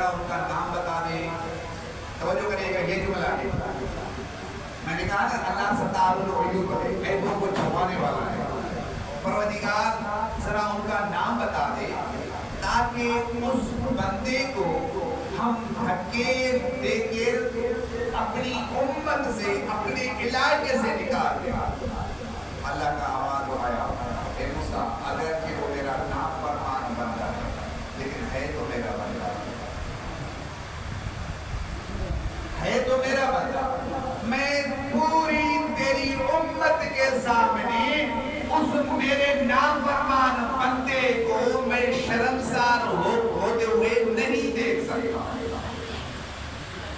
ذرا ان کا نام بتا دیں. توجہ کریے گا یہ جملہ ہے. میں نے کہا نا اللہ ستار العیوب ہے, عیبوں کو چھپانے والا ہے. پروردگار ذرا ان کا نام بتا دے تاکہ اس بندے کو ہم دھکے دے کے اپنی امت سے, اپنے علاقے سے نکال دیں. اللہ کا آواز آیا, اے موسیٰ اگر کہ وہ میرا نافرمان بندہ ہے لیکن ہے تو میرا بندہ, ہے تو میرا بندہ, میں پوری تیری امت کے سامنے اس میرے نافرمان بندے کو میں شرمسار ہوتے ہوئے نہیں دیکھ سکتا.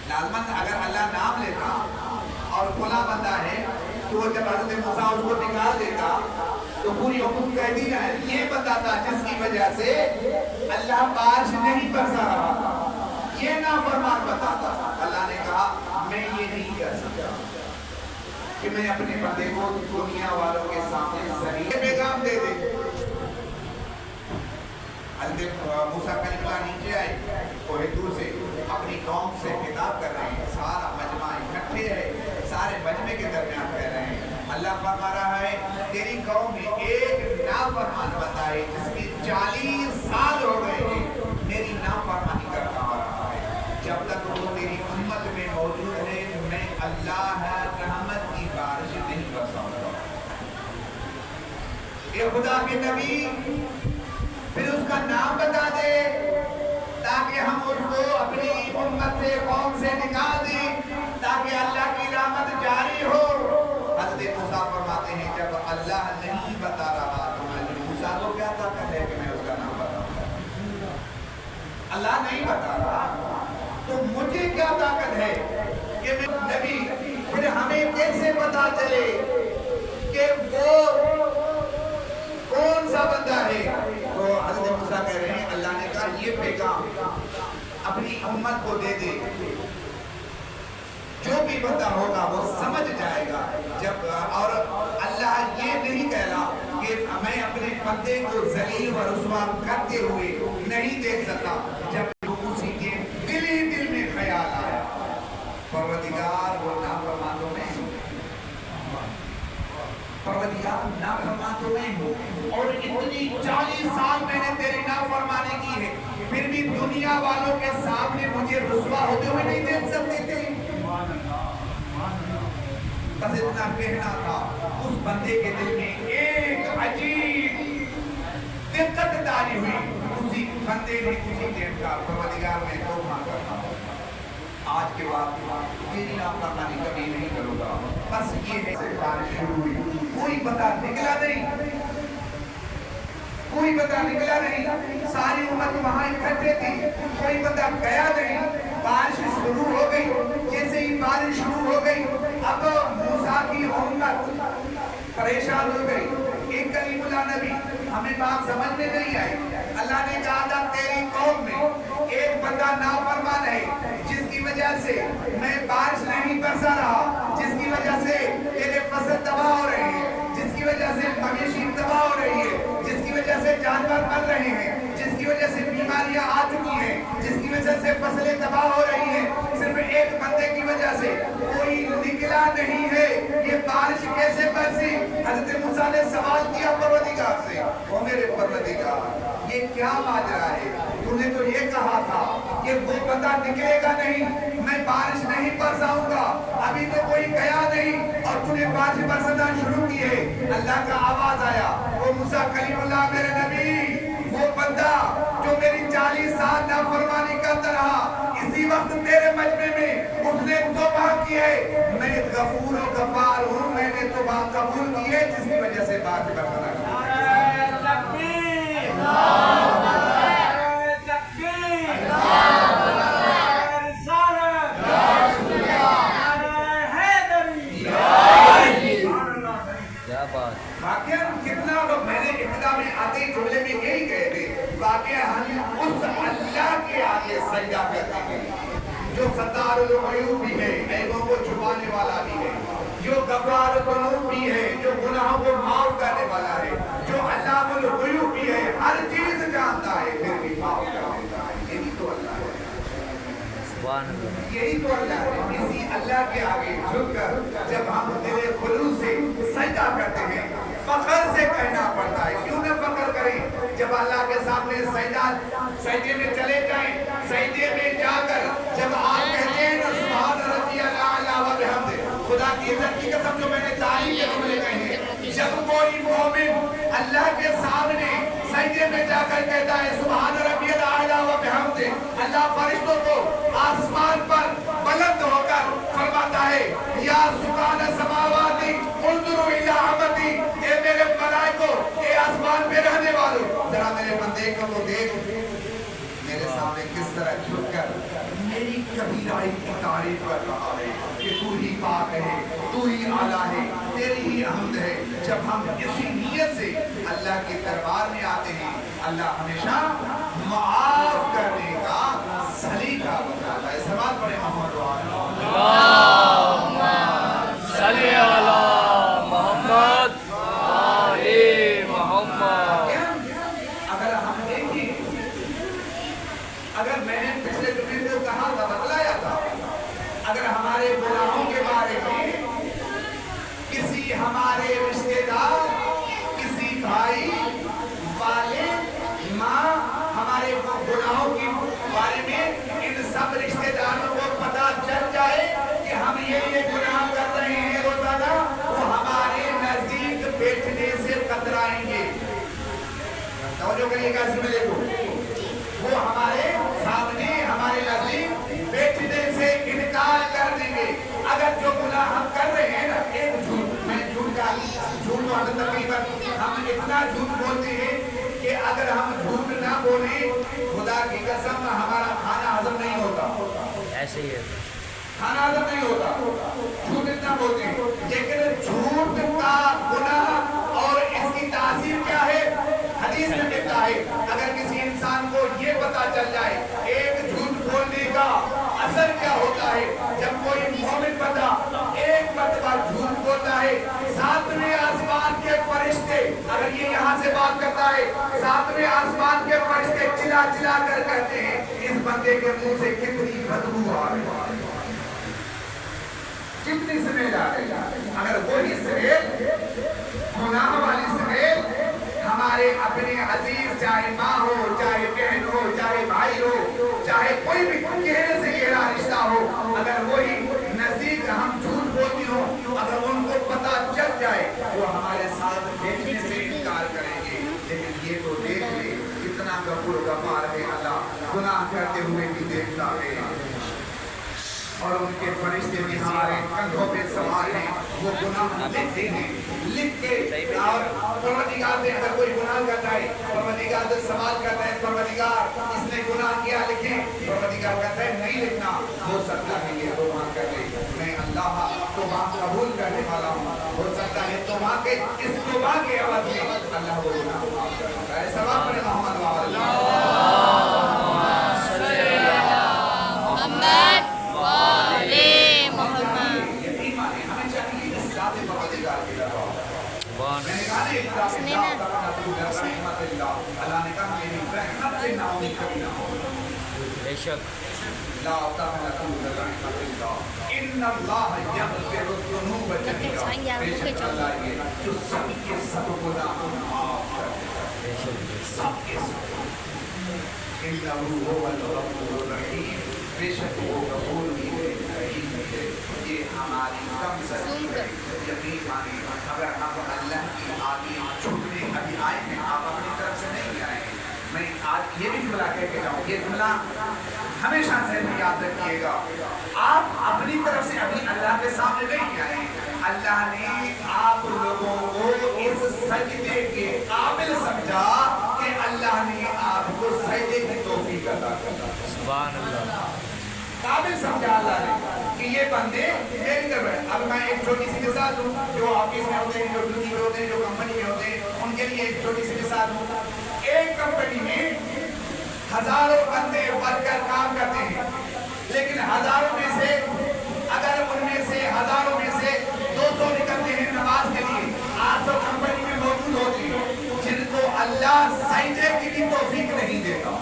لازماً اگر اللہ نام لیتا اور کھلا بندہ ہے تو جب حضرت موسیٰ اس کو نکال دیتا تو پوری امت کہتی ہے یہ بندہ تھا جس کی وجہ سے اللہ بارش نہیں برسا رہا تھا, یہ نافرمان بتاتا تھا. اللہ نے کہا میں یہ نہیں کر سکتا کہ میں اپنے بندے کو دنیا والوں کے سامنے ذلیل پیغام دے دے. حضرت موسیٰ کلیم اللہ نیچے آئے کوہ طور سے, اپنی قوم سے خطاب کر رہے ہیں. سارا مجمع اکٹھے ہے, سارے مجمع کے درمیان کہہ رہے ہیں. اللہ فرما رہا ہے تیری قوم میں ایک نافرمان بندہ ہے جس کی 40 سال ہو گئے ہیں میری نافرمانی کرتا آ رہا ہے. جب تک وہ تیری امت میں موجود ہے میں اللہ رحمت کی بارش نہیں برساؤں گا. اے خدا کے نبی پھر اس کا نام بتا دے تاکہ ہم اس کو اپنی امت سے, قوم سے نکال دیں تاکہ اللہ کی رحمت جاری ہو. حضرت موسیٰ فرماتے ہیں جب اللہ نہیں بتا رہا تو میں موسیٰ کو کیا طاقت ہے کہ میں اس کا نام بتاؤں. اللہ نہیں بتا رہا تو مجھے کیا طاقت ہے کہ میں نبی. پھر ہمیں کیسے پتا چلے کہ وہ کون سا بندہ ہے؟ تو حضرت موسیٰ کہہ رہے ہیں اللہ نے کہا یہ پیغام اپنی امت کو دے دے, جو بھی بندہ ہوگا وہ سمجھ جائے گا. جب اور اللہ یہ نہیں کہہ رہا کہ میں اپنے بندے کو ذلیل و رسوا کرتے ہوئے نہیں دیکھ سکتا. جب اسی کے دل ہی دل میں خیال آیا پروردگار وہ نافرمانوں میں ہو, پروردگار نافرمانوں میں ہو, اور اتنی 40 سال میں نے تیری نافرمانی کی ہے پھر بھی دنیا والوں کے سامنے مجھے رسوا ہوتے ہوئے نہیں دیکھ سکتے تھے. بس اتنا کہنا تھا. اس بندے کے دل میں ایک عجیب دقت تاری ہوئی. اسی بندے نے اسی دن کا پروردگار میں توبہ کرنا, آج کے بعد تیری نافرمانی کبھی نہیں کروں گا. بس یہ ہے سے بارش شروع ہوئی, کوئی پتہ نکلا نہیں, کوئی بندہ نکلا نہیں. ساری امت وہاں اکٹھے تھی, کوئی بندہ گیا نہیں. بارش شروع ہو گئی. جیسے ہی بارش شروع ہو گئی اب موسیٰ کی امت پریشان ہو گئی. ایک کلیم اللہ نبی ہمیں بات سمجھ میں نہیں آئی. اللہ نے کہا تھا تیری قوم میں ایک بندہ نافرمان ہے جس کی وجہ سے میں بارش نہیں برسا رہا, جس کی وجہ سے تیرے فصل تباہ ہو رہے ہیں, جس کی وجہ سے مویشی تباہ ہو رہی ہے, جس کی وجہ سے جانور مر رہے ہیں, جس کی وجہ سے بیماریاں آ چکی ہیں, جس کی وجہ سے فصلیں تباہ ہو رہی ہیں. صرف ایک بندے کی وجہ سے کوئی نکلا نہیں ہے, یہ بارش کیسے برسی؟ حضرت موسیٰ نے سوال کیا پروردگار سے, او میرے پروردگار یہ کیا ماجرا ہے؟ تو نے تو یہ کہا تھا کہ وہ بندہ نکلے گا نہیں, میں بارش نہیں برساؤں گا. ابھی تو کوئی گیا نہیں اور تو نے بارش برسنا شروع کی ہے. اللہ کا آواز آیا, او موسیٰ کلیم اللہ میرے نبی, وہ بندہ جو میری 40 سال نافرمانی کرتا رہا اسی وقت تیرے مجمع میں اس نے توبہ کی ہے. میں غفور و غفار ہوں, میں نے توبہ قبول کی ہے جس کی وجہ سے بارش برسنا شروع کی. واقعہ کتنا لوگ میں نے ابتدا میں آتے جملے میں یہی کہے تھے, واقعہ ہم اس اللہ کے آگے سجدہ کرتے ہیں جو ستار العیوب بھی ہے, عیبوں کو چھپانے والا بھی ہے, جو غفار الذنوب بھی ہے, جو گناہوں کو معاف کرنے والا ہے, جو علام الغیوب بھی ہے, ہر چیز جانتا ہے پھر بھی معاف کر دیتا ہے. یہی تو اللہ ہے. یہی تو اللہ ہے. اسی اللہ کے آگے جھک کر جب ہم دل خلوص سے سجدہ کرتے ہیں فخر سے کہنا پڑتا ہے. کیوں نہ فخر کریں جب اللہ کے سامنے سجدے میں چلے جائیں, سجدے میں جا کر جب آپ کہتے ہیں نا سبحان ربی الاعلی و بحمدہ, خدا کی عزت کی قسم جو میں نے تعلیم کے جملے کہے ہیں, جب کوئی مومن اللہ کے سامنے سجدے میں جا کر کہتا ہے سبحان ربی الاعلی و بحمدہ, اللہ فرشتوں کو آسمان پر بلند ہو کر فرماتا ہے یا سکان السماواتی انظروا الی عبدی, اے میرے ملائکو, اے آسمان پہ رہنے والوں, ذرا میرے بندے کو تو دیکھ میرے سامنے کس طرح جھک کر میری کبیرائی کی تعریف کر رہا ہے کہ تو ہی پاک ہے, تو ہی اعلیٰ ہے, تیری ہی حمد ہے. جب ہم اسی نیت سے اللہ کے دربار میں آتے ہیں اللہ ہمیشہ معاف کرنے کا سلیقہ بتاتا ہے. سماعت پڑھیں محمد اللہم صلی علی محمد آل محمد. اگر ہم دیکھیں, اگر میں نے پچھلے جمعے کو کہا تھا, بتلایا تھا, اگر ہمارے گناہوں کے بارے میں کسی ہمارے رشتہ دار, کسی بھائی, والد, ماں, ہمارے گناہوں کے بارے میں ان سب رشتہ داروں کو پتہ چل جائے کہ ہم یہ گناہ کر رہے ہیں روزانہ, وہ ہمارے نزدیک بیٹھنے سے کترائیں گے. توجہ کریے گا اس ملے کو, وہ ہمارے سامنے ہمارے نزدیک بیٹھنے سے انکار کر دیں گے. اگر جو گناہ ہم کر رہے ہیں نا, ایک جھوٹ, میں جھوٹ تو تقریباً ہم اتنا جھوٹ بولتے ہیں کہ اگر ہم جھوٹ نہ بولیں خدا کی قسم ہمارا کھانا ہضم نہیں ہوتا. ایسے ہی ہے, کھانا ہضم نہیں ہوتا, جھوٹ اتنا بولتے ہیں. لیکن جھوٹ کا گناہ اور اس کی تاثیر کیا ہے حدیث میں ملتا ہے. اگر کسی انسان کو یہ پتا چل جائے ایک جھوٹ بولنے کا اثر کیا ہوتا ہے, جب کوئی مومن بندہ ایک مرتبہ جھوٹ بولتا ہے, ساتویں آسمان کے فرشتے, اگر یہ یہاں سے بات کرتا ہے, ساتویں آسمان کے فرشتے چلا چلا کر کہتے ہیں اس بندے کے منہ سے کتنی بدبو آ رہی ہے, کتنی سمیل آ رہی ہے. اگر وہی سمیل, گناہ والی سمیل ہمارے اپنے عزیز, چاہے ماں ہو, چاہے بہن ہو, چاہے بھائی ہو, چاہے کوئی بھی گہرے سے گہرا رشتہ ہو, اگر وہی نزدیک ہم جھوٹ بولتی ہو, اگر ان کو پتہ چل جائے وہ ہمارے ساتھ بیٹھنے سے انکار کریں گے. لیکن یہ تو دیکھ لے کتنا غفور غفار ہے اللہ, گناہ کرتے ہوئے بھی دیکھتا ہے, اور ان کے فرشتے بھی ہمارے کندھوں پہ سوار ہیں, وہ گناہ لکھتے ہیں, لکھ کے, اور پروردگار سے اگر کوئی گناہ کرتا ہے پروردگار سے سوال کرتا ہے پروردگار اس نے گناہ کیا لکھیں, پروردگار کہتا ہے نہیں لکھنا, ہو سکتا ہے یہ توبہ کر لے, میں اللہ توبہ قبول کرنے والا ہوں, ہو سکتا ہے توبہ کے اس توبہ کے عوض میں اللہ وہ گناہ معاف کرتا ہے. ثواب پڑھیں محمد بے شک لا تقنطوا من رحمت اللہ ان اللہ یغفر الذنوب جميعا. بے شک اللہ یہ جو سب کے سب گناہ معاف کرتا ہے, بے شک سب کے سب. انہ هو الغفور الرحیم, بے شک وہ غفور بھی ہے, رحیم بھی ہے. یہ ہماری کم سرزی ہے. یقین مانیں اگر ہم اللہ کی آگے جھکنے ابھی آئے ہیں, آپ اپنی طرف سے نہیں آئے ہیں. میں آج یہ بھی جملہ کہہ کے جاؤں, یہ جملہ ہمیشہ ذہن میں یاد رکھیے گا, آپ اپنی طرف سے ابھی اللہ کے سامنے نہیں آئے, اللہ نے آپ لوگوں کو اس سجدے کے قابل سمجھا کہ اللہ نے آپ کو سجدے کی توفیق عطا کر. سبحان اللہ, قابل سمجھا اللہ نے کہ یہ بندے میری طرف ہے. اب میں ایک چھوٹی سی مثال دوں, جو آفس میں ہوتے ہیں, جو ڈیوٹی میں ہوتے ہیں, جو کمپنی میں ہوتے ہیں, ان کے لیے ایک چھوٹی سی مثال دوں. ایک کمپنی میں ہزاروں بندے ورکر کام کرتے ہیں, لیکن ہزاروں میں سے اگر ان میں سے ہزاروں میں سے 200 نکلتے ہیں نماز کے لیے, 800 کمپنی میں موجود ہوتے ہیں جن کو اللہ سجدے کی بھی توفیق نہیں دیتا.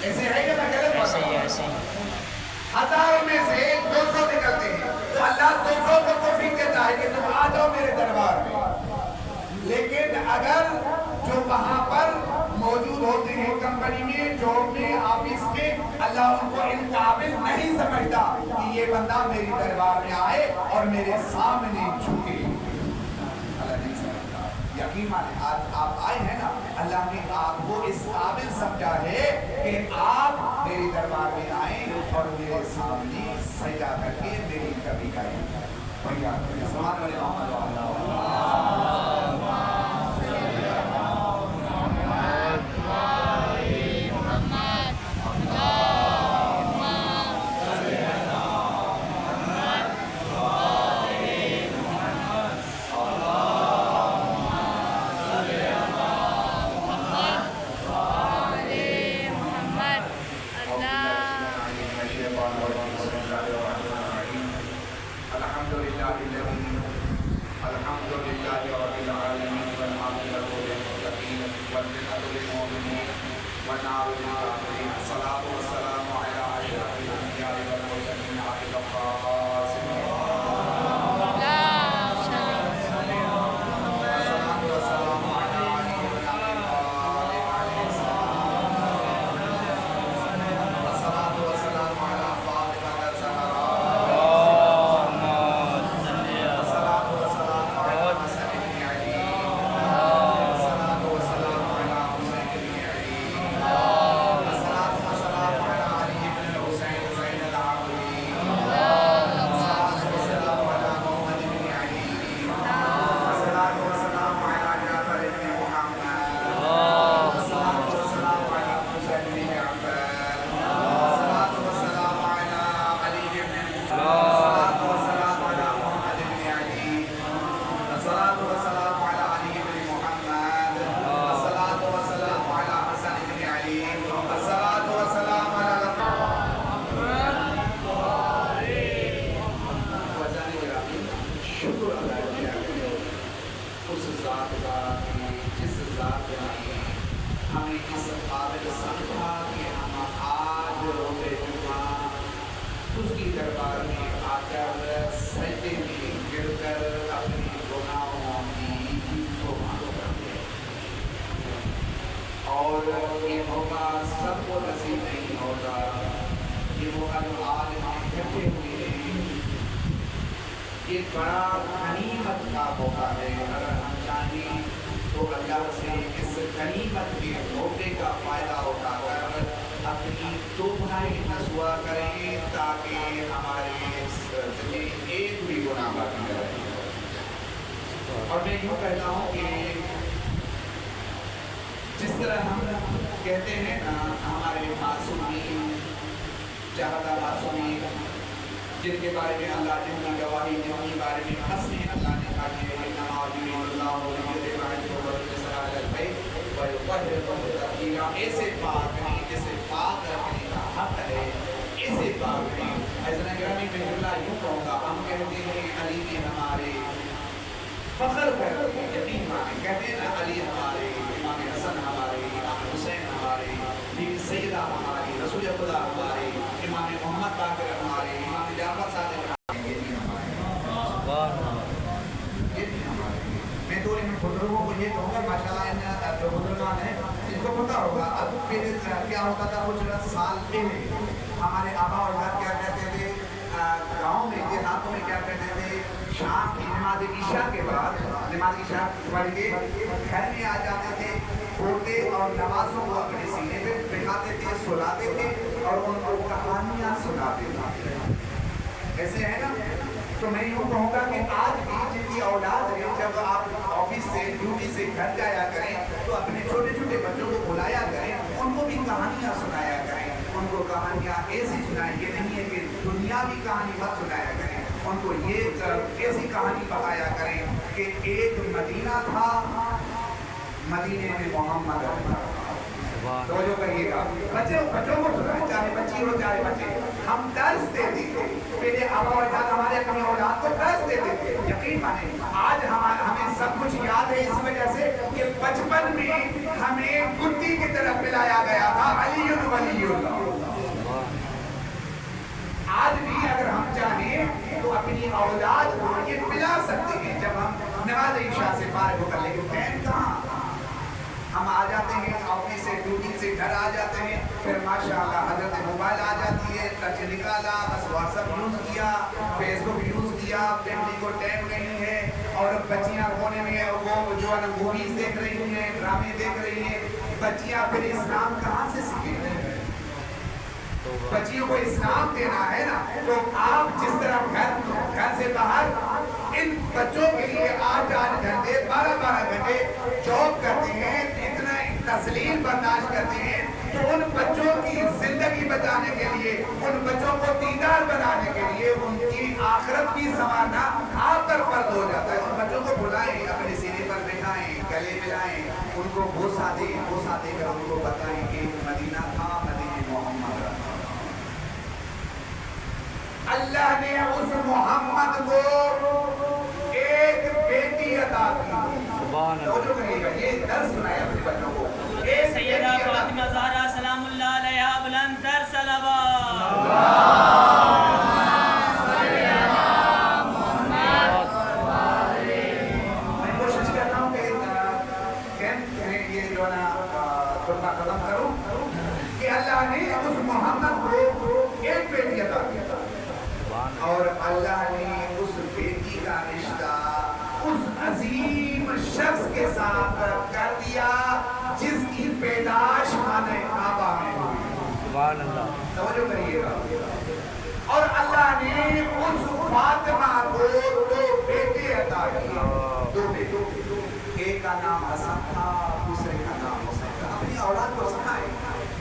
ایسے ہے کہ میں غلط بات ایسے ہی ایسے ہی 1000 میں سے 200 نکلتے ہیں تو اللہ 200 کو توفیق دیتا ہے کہ تم آ جاؤ میرے دربار میں. لیکن اگر جو وہاں پر موجود ہوتے ہیں کمپنی میں، جاب میں، آفس میں، اللہ ان کو ان قابل نہیں سمجھتا کہ یہ بندہ میری دربار میں آئے اور میرے سامنے جھکے. اللہ نہیں سمجھتا. یقین مانیں آج آپ آئے ہیں نا، اللہ نے آپ کو اس قابل سمجھا ہے کہ آپ میری دربار میں آئیں اور میرے سامنے سجدہ کر کے میری کبھی گائیں. سبحان اللہ. یہ بڑا غنیمت کا موقع ہے. اگر ہم چاہیں تو اللہ سے اس غنیمت کے موقع کا فائدہ اٹھا کر اپنی توبہیں نسوا کریں تاکہ ہمارے زندگی ایک بھی گناہ باقی نہ رہے. اور میں یوں کہتا ہوں کہ جس طرح ہم کہتے ہیں نا ہمارے معصومین جہاں معصومین جن کے بارے میں اللہ جن کی گواہی جن کے بارے میں حسن اللہ نے کہا کہ ایسے پاک نہیں جیسے پاک رکھنے کا حق ہے ایسے پاک نہیں. حضرت گرامی میں اللہ یوں کہوں گا ہم کہتے ہیں علی بھی ہمارے فخر کرتے ہیں. یقین مانیں کہتے ہیں نا علی ہمارے، امام حسن ہمارے، امام حسین ہمارے، بیوی سیدہ ہماری، رسول خدا ہمارے، امام محمد باقر ہمارے، امام جعفر صادق ہمارے. یہ بھی ہمارے، یہ بھی ہمارے. میں تو ان بزرگوں کو یہ کہوں گا ماشاءاللہ ان جو بزرگان ہیں ان کو پتہ ہوگا اب پہلے کیا ہوتا تھا کچھ سال پہلے ہمارے آبا اور اجداد کیا کہتے تھے گاؤں میں دیہاتوں میں کیا کہتے تھے شام کی نماز عشاء کے بعد نماز عشاء پڑھ کے گھر میں آ جاتے تھے، اٹھتے اور نمازوں کو اپنے سینے پہ بٹھاتے تھے، سلاتے تھے اور ان کو کہانیاں سناتے تھے. ایسے ہے نا. تو میں یوں کہوں گا کہ آج بھی جن کی اولاد ہے جب آپ آفس سے ڈیوٹی سے گھر جایا کریں تو اپنے چھوٹے چھوٹے بچوں کو بلایا کریں، ان کو بھی کہانیاں سنایا کریں. ان کو کہانیاں ایسی سنائیں، یہ نہیں ہے کہ دنیاوی کہانی مت سنایا کریں. ان کو یہ ایسی کہانی بتایا کریں کہ ایک مدینہ تھا، مدینے میں محمد رہتا. توجہ کریے گا. بچوں کو سنائیں، چاہے بچی ہو چاہے بچے. ہم درس دیتے تھے پہلے آبا و اجداد ہمارے اپنی اولاد کو درس دیتے تھے. یقین مانیں آج ہمیں سب کچھ یاد ہے اس وجہ سے کہ بچپن میں ہمیں گدی کی طرف ملایا گیا تھا علی ولی اللہ. اپنی اولاد کو یہ پلا سکتے ہیں جب ہم نماز عشاء سے فارغ ہو کر، لیکن ٹائم کہاں؟ ہم آ جاتے ہیں آفس سے، ڈیوٹی سے گھر آ جاتے ہیں، پھر ماشاءاللہ حضرت موبائل آ جاتی ہے، ٹچ نکالا، بس واٹس ایپ یوز کیا، فیس بک یوز کیا، فیملی کو ٹائم نہیں ہے، اور بچیاں کونے میں وہ جو ہے نا موویز دیکھ رہی ہیں، ڈرامے دیکھ رہی ہیں۔ بچیاں پھر اسلام کہاں سے سیکھیں گی؟ بچیوں کو اسلام دینا ہے نا، تو آپ جس طرح گھر سے باہر ان بچوں کے لیے 8-8 گھنٹے 12-12 گھنٹے جاب کرتے ہیں، اتنا تسلیل برداشت کرتے ہیں، تو ان بچوں کی زندگی بچانے کے لیے، ان بچوں کو دیندار بنانے کے لیے، ان کی آخرت بھی سنوارنا آپ پر فرض ہو جاتا ہے۔ ان بچوں کو بلائیں، اپنے سینے پر بٹھائیں، گلے ملائیں، ان کو بوسہ دیں کر ان کو بتائیں کہ مدینہ تھا، مدینہ محمد رہا۔ اللہ نے اس محمد کو ایک بیٹی عطا کی۔ سبحان اللہ۔ یہ درس سنائے اپنے بچوں کو۔ ایک سیدہ فاطمہ زہرا سلام اللہ علیہا بلند تر صلوات۔ میں کوشش کرتا ہوں کہ یہ جو ہے نا خطبہ ختم کروں کہ اللہ نے اس محمد کو ایک بیٹی عطا کی، اور اللہ نے اس بیٹی کا رشتہ اس عظیم شخص کے ساتھ کر دیا جس کی پیدائش خانہ کعبہ میں ہوئی۔ سبحان اللہ۔ توجہ کریے گا۔ اور اللہ نے اس فاطمہ کو 2 بیٹے عطا کیے، 2 بیٹے، ایک کا نام حسن تھا، دوسرے کا نام حسین تھا۔ اپنی اولاد کو سکھائیں،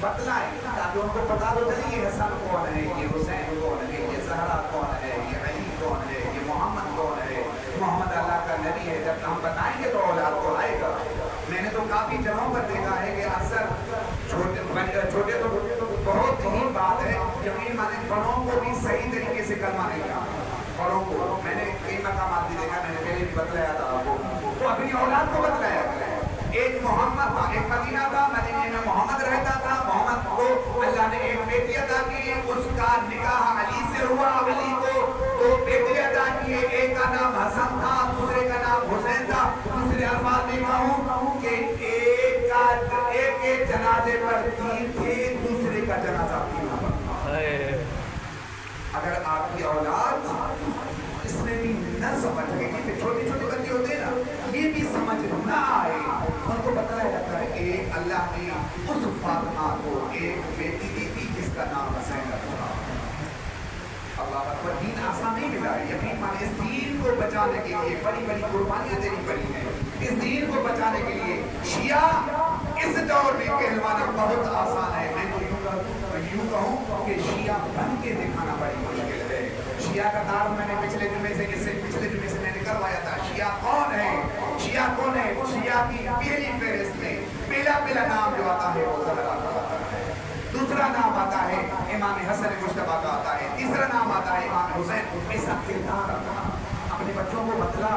بتلائیں، تاکہ ان کو پتا تو چلے یہ حسن کون ہے، یہ حسین کون ہے، یہ زہرا کون ہے، یہ علی کون ہے، یہ محمد کون ہے۔ محمد اللہ کا نبی ہے، جب ہم بتائیں گے تو اولاد کو آئے گا۔ میں نے تو کافی جگہوں پر دیکھا ہے کہ اکثر چھوٹے تو بہت ہی بات ہے، یقین مانیں بڑوں کو بھی صحیح طریقے سے کلمہ نہیں کہا۔ بڑوں کو میں نے کئی مقامات بھی دیکھا، میں نے پہلے بھی بتلایا تھا آپ کو، تو اپنی اولاد کو بتلایا کرے۔ ایک محمد تھا، ایک مدینہ تھا، مدینہ میں محمد رہتا تھا، محمد کو اللہ نے ایک بیٹی عطا کی، اس کا نکاح علی سے ہوا، علی کو 2 بیٹے عطا کیے، ایک کا نام حسن تھا، دوسرے کا نام حسین تھا۔ دوسرے الفاظ میں کہوں کہ ایک جنازے پر 3 تھے، دوسرے کا جنازہ 3 پر۔ اگر آپ کی اولاد اس میں بھی نہ سمجھ گئی کہ چھوٹے چھوٹے بچے ہوتے ہیں نا، یہ بھی سمجھ نہ آئے، ان کو بتایا جاتا ہے کہ اللہ نے اس فاطمہ کو ایک بیٹی دی تھی جس کا نام حسین تھا۔ اللہ اکبر، دین آسان نہیں ملا ہے، یقین مانے اس دین کو بچانے کے لیے بڑی بڑی قربانیاں دینی پڑی ہیں۔ اس دین کو بچانے کے لیے شیعہ اس دور میں کہلوانا بہت آسان ہے، میں تو یوں کہوں کہ شیعہ بن کے دکھانا بڑی مشکل ہے۔ شیعہ کا تعارف میں نے پچھلے جمعے سے میں نے کروایا تھا۔ شیعہ کون ہے؟ شیعہ کون ہے؟ شیعہ کی پہلی فہرست میں پہلا نام جو آتا ہے وہ زہرا کا آتا ہے، دوسرا نام آتا ہے امام حسن مجتبیٰ کا آتا ہے، تیسرا نام آتا ہے امام حسین۔ ایسا کردار اپنے بچوں کو بتلا،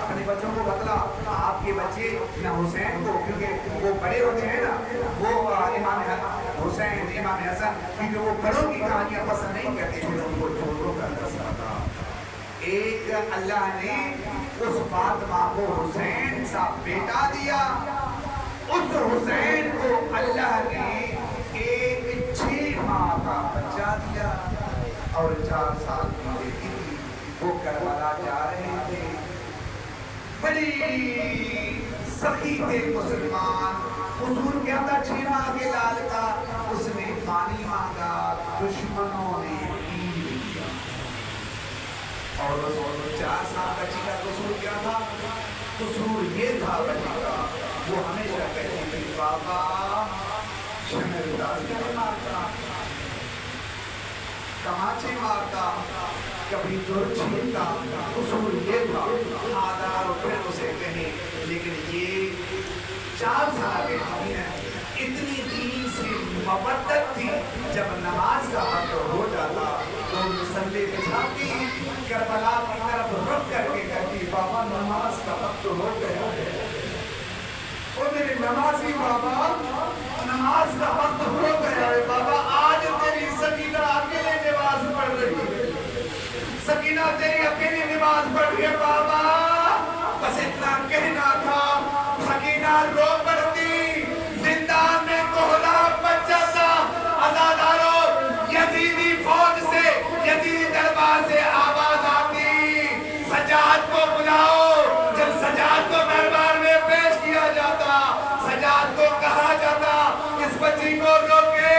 اپنے بچوں کو بتلا۔ آپ کے بچے نہ حسین کو، کیونکہ وہ بڑے ہوتے ہیں نا، وہ امام حسین امام حسن، کیونکہ وہ بڑوں کی کہانیاں پسند نہیں کرتے، پھر ان کو چھوٹوں کا درس آتا۔ ایک اللہ نے اس فاطمہ کو حسین سا بیٹا دیا، اس حسین کو اللہ نے ایک 6 ماہ کا بچہ دیا، اور 4 سال کی بیٹی تھی۔ وہ کربلا جا رہے تھے، بڑی سخی تھے مسلمان۔ حضور کیا تھا 6 ماہ کے لال کا، اس نے پانی مانگا، دشمنوں نے پی لیا۔ اور 4 سال بچی کا قصور کیا تھا؟ قصور یہ تھا بچی کا، وہ ہمیشہ کہتی تھی بابا شمردازی مارتا، کماچے مارتا، کبھی دور چھینتا۔ قصور یہ تھا، آدھار پھر اسے کہیں، لیکن یہ 4 سال کے اتنی دین سے مودت تھی، جب نماز کا وقت ہو جاتا تو مصلی بچھاتی، کربلا کی طرف رخ کر کے کہتی بابا نماز کا وقت ہو گیا ہے، اور میرے نمازی بابا نماز کا وقت ہو گیا ہے، بابا آج تیری سکینہ اکیلے نماز پڑھ رہی ہے، سکینہ تیری بچی کو روکے